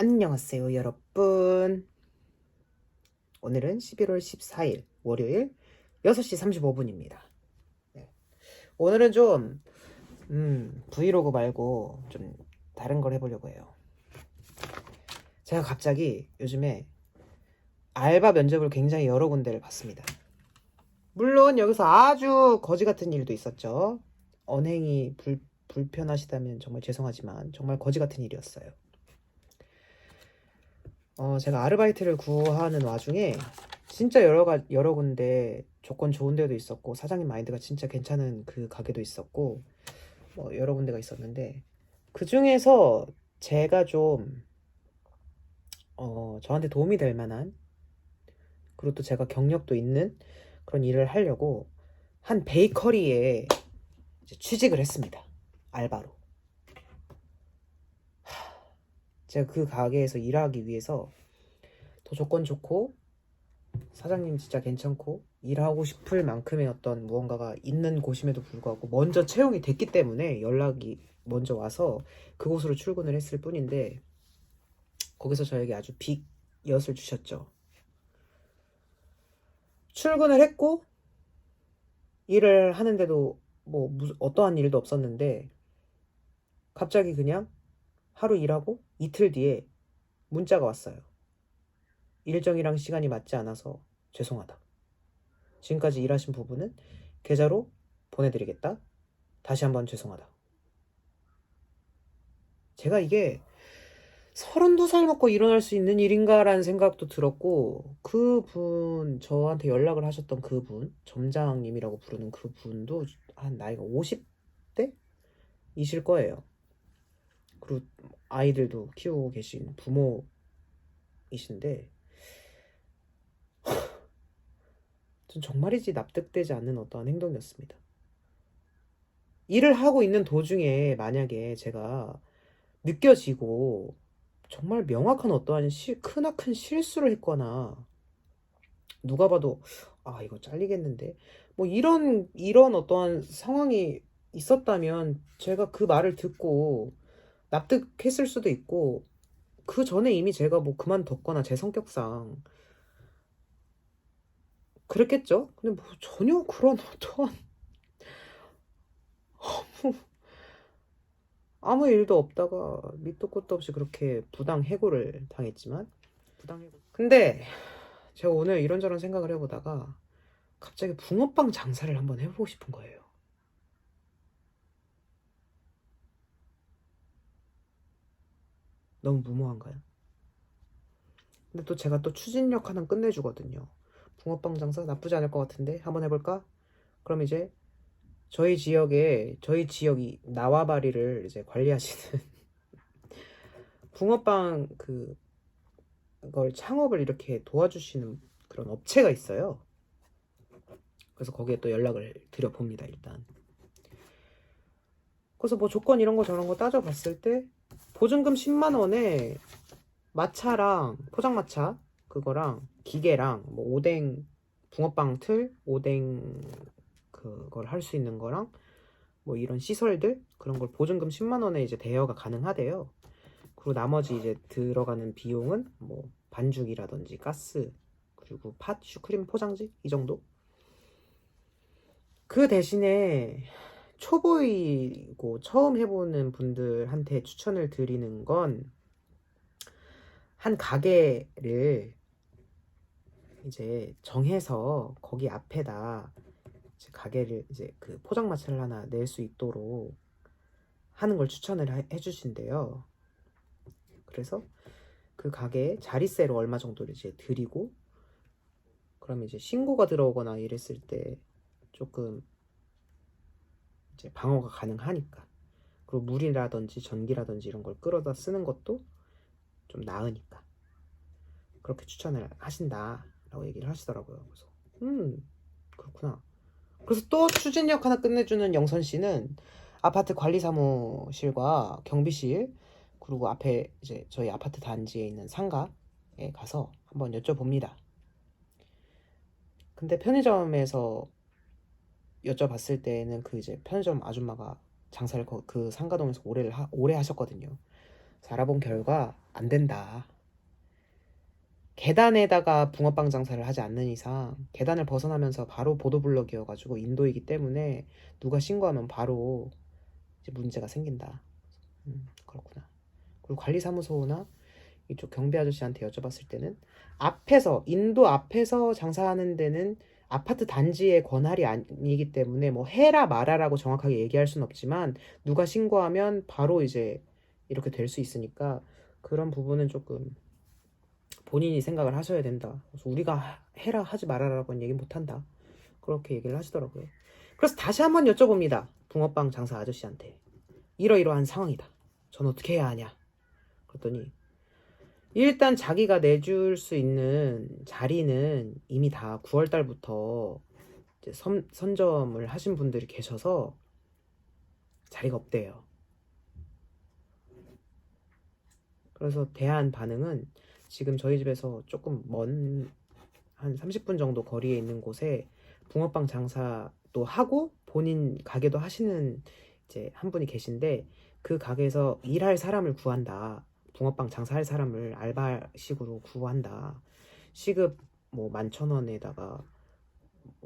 안녕하세요, 여러분. 오늘은 11월 14일 월요일 6시 35분입니다. 네. 오늘은 좀 브이로그 말고 좀 다른 걸 해보려고 해요. 제가 갑자기 요즘에 알바 면접을 굉장히 여러 군데를 봤습니다. 물론 여기서 아주 거지 같은 일도 있었죠. 언행이 불편하시다면 정말 죄송하지만 정말 거지 같은 일이었어요. 제가 아르바이트를 구하는 와중에 진짜 여러 군데 조건 좋은 데도 있었고 사장님 마인드가 진짜 괜찮은 그 가게도 있었고 뭐 여러 군데가 있었는데 그 중에서 제가 좀 저한테 도움이 될 만한, 그리고 또 제가 경력도 있는 그런 일을 하려고 한 베이커리에 이제 취직을 했습니다. 알바로. 제가 그 가게에서 일하기 위해서 더 조건 좋고 사장님 진짜 괜찮고 일하고 싶을 만큼의 어떤 무언가가 있는 곳임에도 불구하고 먼저 채용이 됐기 때문에 연락이 먼저 와서 그곳으로 출근을 했을 뿐인데, 거기서 저에게 아주 빅 엿을 주셨죠. 출근을 했고 일을 하는데도 뭐 어떠한 일도 없었는데 갑자기 그냥 하루 일하고 이틀 뒤에 문자가 왔어요. 일정이랑 시간이 맞지 않아서 죄송하다. 지금까지 일하신 부분은 계좌로 보내드리겠다. 다시 한번 죄송하다. 제가 이게 32살 먹고 일어날 수 있는 일인가라는 생각도 들었고, 그분, 저한테 연락을 하셨던 그분, 점장님이라고 부르는 그분도 한 나이가 50대? 이실 거예요. 그리고 아이들도 키우고 계신 부모이신데, 전 정말이지 납득되지 않는 어떠한 행동이었습니다. 일을 하고 있는 도중에 만약에 제가 느껴지고 정말 명확한 어떠한 크나큰 실수를 했거나 누가 봐도 아 이거 잘리겠는데 뭐 이런 어떠한 상황이 있었다면 제가 그 말을 듣고 납득했을 수도 있고, 그 전에 이미 제가 뭐 그만뒀거나 제 성격상 그랬겠죠. 근데 뭐 전혀 그런 어떠한 아무 일도 없다가 밑도 끝도 없이 그렇게 부당 해고를 당했지만, 근데 제가 오늘 이런저런 생각을 해보다가 갑자기 붕어빵 장사를 한번 해보고 싶은 거예요. 너무 무모한가요? 근데 또 제가 또 추진력 하나 끝내주거든요. 붕어빵 장사 나쁘지 않을 것 같은데 한번 해볼까? 그럼 이제 저희 지역이 나와바리를 이제 관리하시는 붕어빵 그걸 창업을 이렇게 도와주시는 그런 업체가 있어요. 그래서 거기에 또 연락을 드려봅니다, 일단. 그래서 뭐 조건 이런 거 저런 거 따져봤을 때 보증금 10만 원에 마차랑 포장마차 그거랑 기계랑 뭐 오뎅 붕어빵 틀 오뎅 그걸 할 수 있는 거랑 뭐 이런 시설들 그런 걸 보증금 10만 원에 이제 대여가 가능하대요. 그리고 나머지 이제 들어가는 비용은 뭐 반죽이라든지 가스 그리고 팥, 슈크림 포장지 이 정도. 그 대신에 초보이고 처음 해보는 분들한테 추천을 드리는 건 한 가게를 이제 정해서 거기 앞에다 이제 가게를 이제 그 포장마차를 하나 낼 수 있도록 하는 걸 추천을 해주신대요. 그래서 그 가게에 자리세로 얼마 정도를 이제 드리고, 그러면 이제 신고가 들어오거나 이랬을 때 조금 이제 방어가 가능하니까, 그리고 물이라든지 전기라든지 이런 걸 끌어다 쓰는 것도 좀 나으니까 그렇게 추천을 하신다라고 얘기를 하시더라고요. 그래서 그렇구나. 그래서 또 추진력 하나 끝내주는 영선 씨는 아파트 관리 사무실과 경비실 그리고 앞에 이제 저희 아파트 단지에 있는 상가에 가서 한번 여쭤봅니다. 근데 편의점에서 여쭤봤을 때는 그 이제 편의점 아줌마가 장사를 그 상가동에서 오래 하셨거든요. 살아본 결과 안 된다. 계단에다가 붕어빵 장사를 하지 않는 이상 계단을 벗어나면서 바로 보도블럭이어가지고 인도이기 때문에 누가 신고하면 바로 이제 문제가 생긴다. 그렇구나. 그리고 관리사무소나 이쪽 경비 아저씨한테 여쭤봤을 때는 앞에서 인도 앞에서 장사하는 데는 아파트 단지의 권한이 아니기 때문에 뭐 해라 마라라고 정확하게 얘기할 수는 없지만 누가 신고하면 바로 이제 이렇게 될 수 있으니까 그런 부분은 조금 본인이 생각을 하셔야 된다. 그래서 우리가 해라 하지 말아라고는 얘기 못한다. 그렇게 얘기를 하시더라고요. 그래서 다시 한번 여쭤봅니다. 붕어빵 장사 아저씨한테. 이러이러한 상황이다. 전 어떻게 해야 하냐. 그랬더니 일단 자기가 내줄 수 있는 자리는 이미 다 9월 달부터 이제 선점을 하신 분들이 계셔서 자리가 없대요. 그래서 대한 반응은 지금 저희 집에서 조금 먼 한 30분 정도 거리에 있는 곳에 붕어빵 장사도 하고 본인 가게도 하시는 이제 한 분이 계신데 그 가게에서 일할 사람을 구한다. 붕어빵 장사할 사람을 알바식으로 구한다. 시급 뭐 11,000원에다가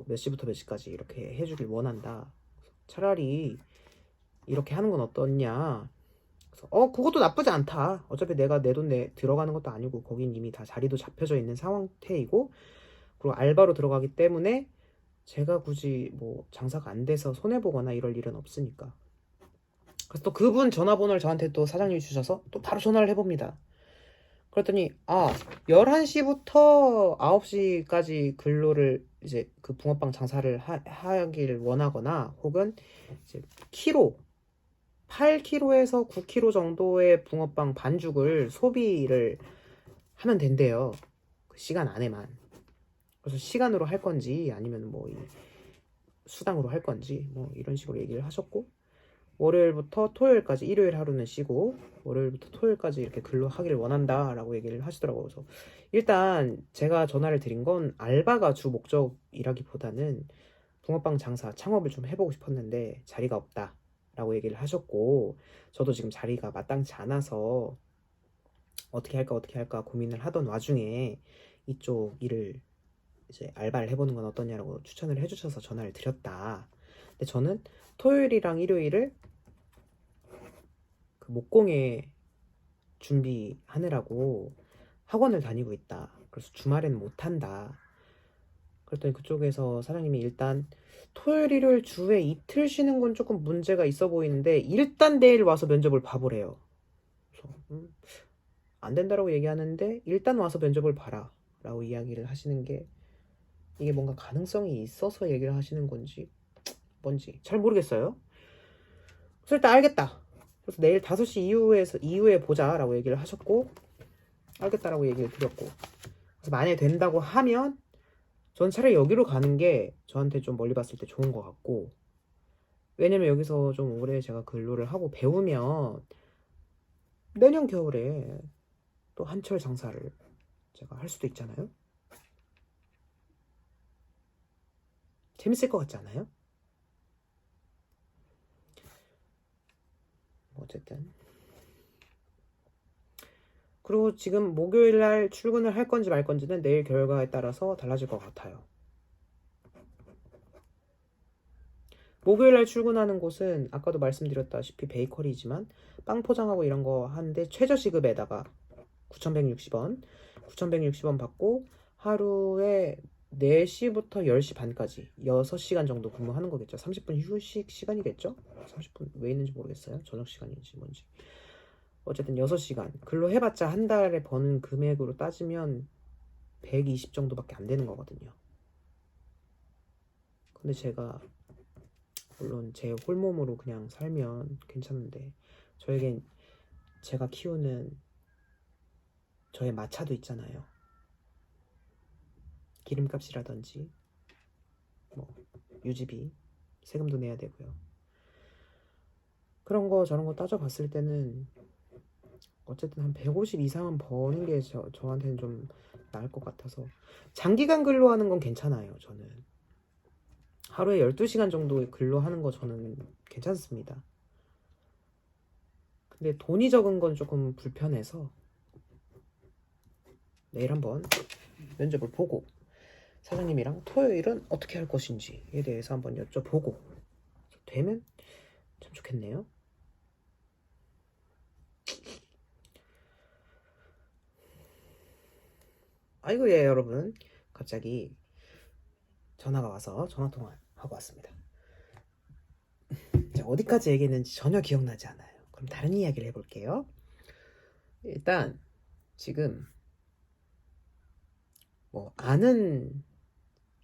몇 시부터 몇 시까지 이렇게 해주길 원한다. 차라리 이렇게 하는 건 어떻냐. 그래서 그것도 나쁘지 않다. 어차피 내가 내 돈 들어가는 것도 아니고 거긴 이미 다 자리도 잡혀져 있는 상태이고 그리고 알바로 들어가기 때문에 제가 굳이 뭐 장사가 안 돼서 손해보거나 이럴 일은 없으니까. 그래서 또 그분 전화번호를 저한테 또 사장님이 주셔서 또 바로 전화를 해봅니다. 그랬더니 11시부터 9시까지 근로를 이제 그 붕어빵 장사를 하길 원하거나 혹은 이제 키로 8kg에서 9kg 정도의 붕어빵 반죽을 소비를 하면 된대요. 그 시간 안에만. 그래서 시간으로 할 건지 아니면 뭐 수당으로 할 건지 뭐 이런 식으로 얘기를 하셨고 월요일부터 토요일까지 일요일 하루는 쉬고 월요일부터 토요일까지 이렇게 근로하기를 원한다라고 얘기를 하시더라고요. 그래서 일단 제가 전화를 드린 건 알바가 주 목적이라기보다는 붕어빵 장사 창업을 좀 해보고 싶었는데 자리가 없다라고 얘기를 하셨고 저도 지금 자리가 마땅치 않아서 어떻게 할까 고민을 하던 와중에 이쪽 일을 이제 알바를 해보는 건 어떠냐라고 추천을 해주셔서 전화를 드렸다. 근데 저는 토요일이랑 일요일을 그 목공에 준비하느라고 학원을 다니고 있다. 그래서 주말에는 못한다. 그랬더니 그쪽에서 사장님이 일단 토요일, 일요일 주에 이틀 쉬는 건 조금 문제가 있어 보이는데 일단 내일 와서 면접을 봐보래요. 그래서 안 된다라고 얘기하는데 일단 와서 면접을 봐라 라고 이야기를 하시는 게 이게 뭔가 가능성이 있어서 얘기를 하시는 건지 뭔지 잘 모르겠어요. 그래서 일단 알겠다. 그래서 내일 5시 이후에 보자라고 얘기를 하셨고 알겠다라고 얘기를 드렸고 그래서 만약에 된다고 하면 전 차라리 여기로 가는 게 저한테 좀 멀리 봤을 때 좋은 것 같고 왜냐면 여기서 좀 오래 제가 근로를 하고 배우면 내년 겨울에 또 한철 장사를 제가 할 수도 있잖아요. 재밌을 것 같지 않아요? 어쨌든 그리고 지금 목요일날 출근을 할 건지 말 건지는 내일 결과에 따라서 달라질 것 같아요. 목요일날 출근하는 곳은 아까도 말씀드렸다시피 베이커리지만 빵 포장하고 이런 거 하는데 최저시급에다가 9,160원 받고 하루에 4시부터 10시 반까지 6시간 정도 근무하는 거겠죠. 30분 휴식 시간이겠죠? 30분 왜 있는지 모르겠어요. 저녁 시간인지 뭔지. 어쨌든 6시간 근로해봤자 한 달에 버는 금액으로 따지면 120 정도밖에 안 되는 거거든요. 근데 제가 물론 제 홀몸으로 그냥 살면 괜찮은데 저에겐 제가 키우는 저의 마차도 있잖아요. 기름값이라든지 뭐 유지비 세금도 내야 되고요. 그런 거 저런 거 따져봤을 때는 어쨌든 한 150 이상은 버는 게 저한테는 좀 나을 것 같아서 장기간 근로하는 건 괜찮아요. 저는 하루에 12시간 정도 근로하는 거 저는 괜찮습니다. 근데 돈이 적은 건 조금 불편해서 내일 한번 면접을 보고 사장님이랑 토요일은 어떻게 할 것인지에 대해서 한번 여쭤보고 되면 참 좋겠네요. 아이고 예 여러분 갑자기 전화가 와서 전화통화를 하고 왔습니다. 자, 어디까지 얘기했는지 전혀 기억나지 않아요. 그럼 다른 이야기를 해볼게요. 일단 지금 뭐 아는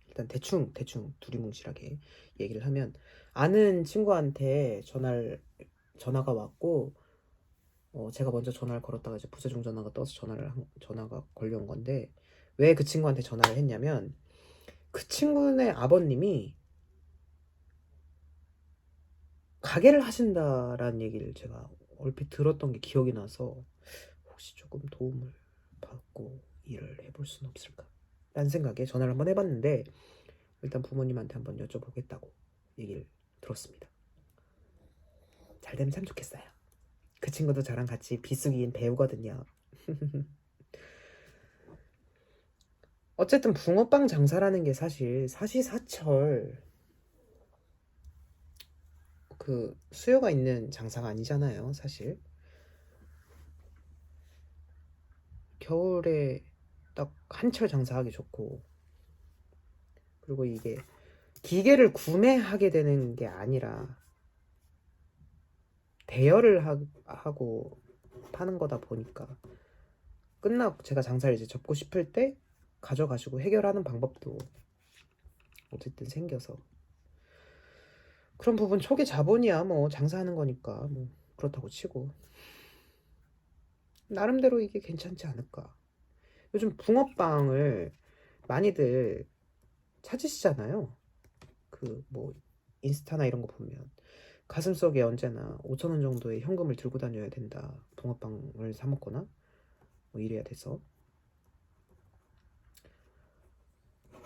일단 대충 두리뭉실하게 얘기를 하면 아는 친구한테 전화가 왔고 제가 먼저 전화를 걸었다가 이제 부재중 전화가 떠서 전화가 걸려온 건데 왜 그 친구한테 전화를 했냐면 그 친구네 아버님이 가게를 하신다라는 얘기를 제가 얼핏 들었던 게 기억이 나서 혹시 조금 도움을 받고 일을 해볼 수는 없을까 라는 생각에 전화를 한번 해봤는데 일단 부모님한테 한번 여쭤보겠다고 얘기를 들었습니다. 잘 되면 참 좋겠어요. 그 친구도 저랑 같이 비수기인 배우거든요. 어쨌든 붕어빵 장사라는 게 사실 사시사철 그 수요가 있는 장사가 아니잖아요. 사실 겨울에 딱 한철 장사하기 좋고 그리고 이게 기계를 구매하게 되는 게 아니라 대여를 하고 파는 거다 보니까 끝나고 제가 장사를 이제 접고 싶을 때 가져가시고 해결하는 방법도 어쨌든 생겨서 그런 부분 초기 자본이야 뭐 장사하는 거니까 뭐 그렇다고 치고 나름대로 이게 괜찮지 않을까. 요즘 붕어빵을 많이들 찾으시잖아요. 그 뭐 인스타나 이런 거 보면 가슴속에 언제나 5,000원 정도의 현금을 들고 다녀야 된다. 붕어빵을 사 먹거나 뭐 이래야 돼서.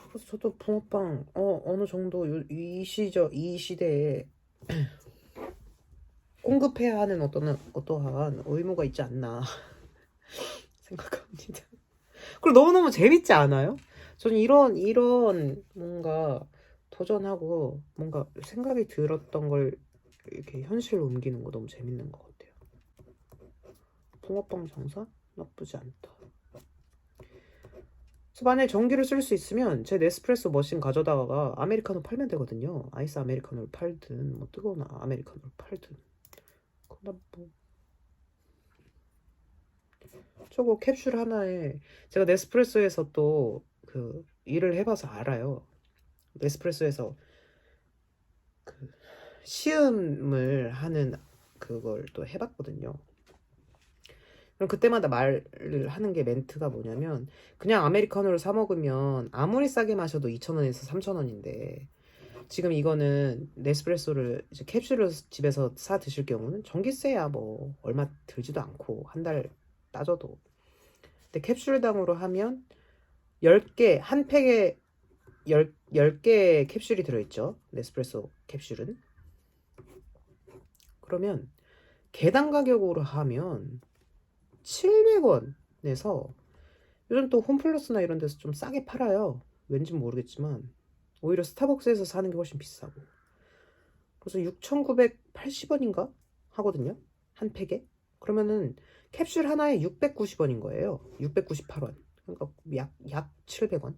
그래서 저도 붕어빵 어느 정도 이 시대에 공급해야 하는 어떠한 의무가 있지 않나 생각합니다. 그리고 너무너무 재밌지 않아요? 저는 이런 뭔가 도전하고 뭔가 생각이 들었던 걸 이렇게 현실로 옮기는 거 너무 재밌는 것 같아요. 붕어빵 장사? 나쁘지 않다. 그래서 만약에 전기를 쓸 수 있으면 제 네스프레소 머신 가져다가 아메리카노 팔면 되거든요. 아이스 아메리카노를 팔든 뭐 뜨거운 아메리카노를 팔든. 그나 뭐 저거 캡슐 하나에 제가 네스프레소에서 또 그 일을 해봐서 알아요. 네스프레소에서 그 시음을 하는 그걸 또 해봤거든요. 그럼 그때마다 말을 하는 게 멘트가 뭐냐면 그냥 아메리카노를 사 먹으면 아무리 싸게 마셔도 2,000원에서 3,000원인데 지금 이거는 네스프레소를 이제 캡슐을 집에서 사 드실 경우는 전기세야 뭐 얼마 들지도 않고 한 달 따져도 근데 캡슐당으로 하면 10개 한 팩에 10개 캡슐이 들어있죠. 네스프레소 캡슐은 그러면 개당 가격으로 하면 700원에서 요즘 또 홈플러스나 이런 데서 좀 싸게 팔아요. 왠진 모르겠지만 오히려 스타벅스에서 사는 게 훨씬 비싸고 그래서 6,980원인가 하거든요. 한 팩에. 그러면은 캡슐 하나에 690원인 거예요. 698원. 그러니까 약 700원.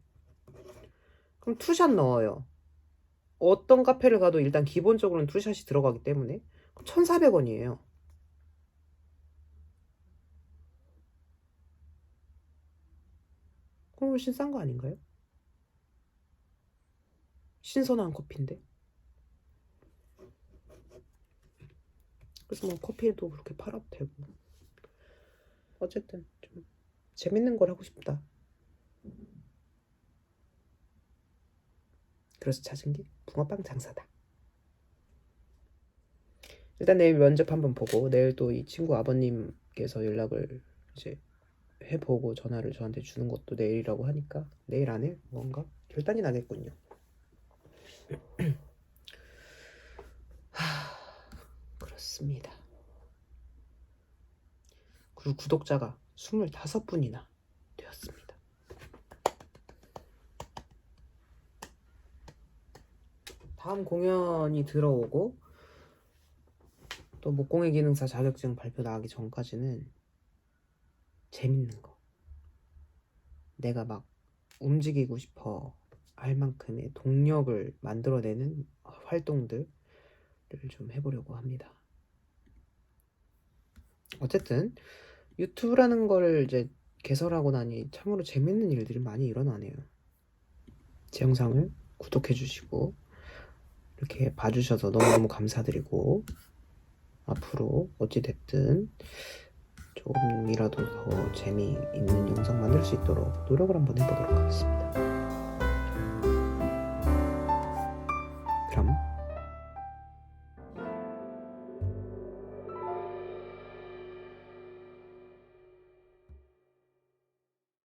그럼 투샷 넣어요. 어떤 카페를 가도 일단 기본적으로는 투샷이 들어가기 때문에 1,400원이에요. 그럼 훨씬 싼 거 아닌가요? 신선한 커피인데. 그래서 뭐 커피도 그렇게 팔아도 되고. 어쨌든 좀 재밌는 걸 하고 싶다. 그래서 찾은 게 붕어빵 장사다. 일단 내일 면접 한번 보고 내일 또 이 친구 아버님께서 연락을 이제 해보고 전화를 저한테 주는 것도 내일이라고 하니까 내일 안에 뭔가 결단이 나겠군요. 그렇습니다. 그리고 구독자가 25분이나 되었습니다. 다음 공연이 들어오고 또 목공예 기능사 자격증 발표 나가기 전까지는 재밌는 거, 내가 막 움직이고 싶어 할 만큼의 동력을 만들어내는 활동들을 좀 해보려고 합니다. 어쨌든 유튜브라는 걸 이제 개설하고 나니 참으로 재밌는 일들이 많이 일어나네요. 제 영상을 구독해주시고 이렇게 봐주셔서 너무너무 감사드리고, 앞으로 어찌됐든 조금이라도 더 재미있는 영상 만들 수 있도록 노력을 한번 해보도록 하겠습니다.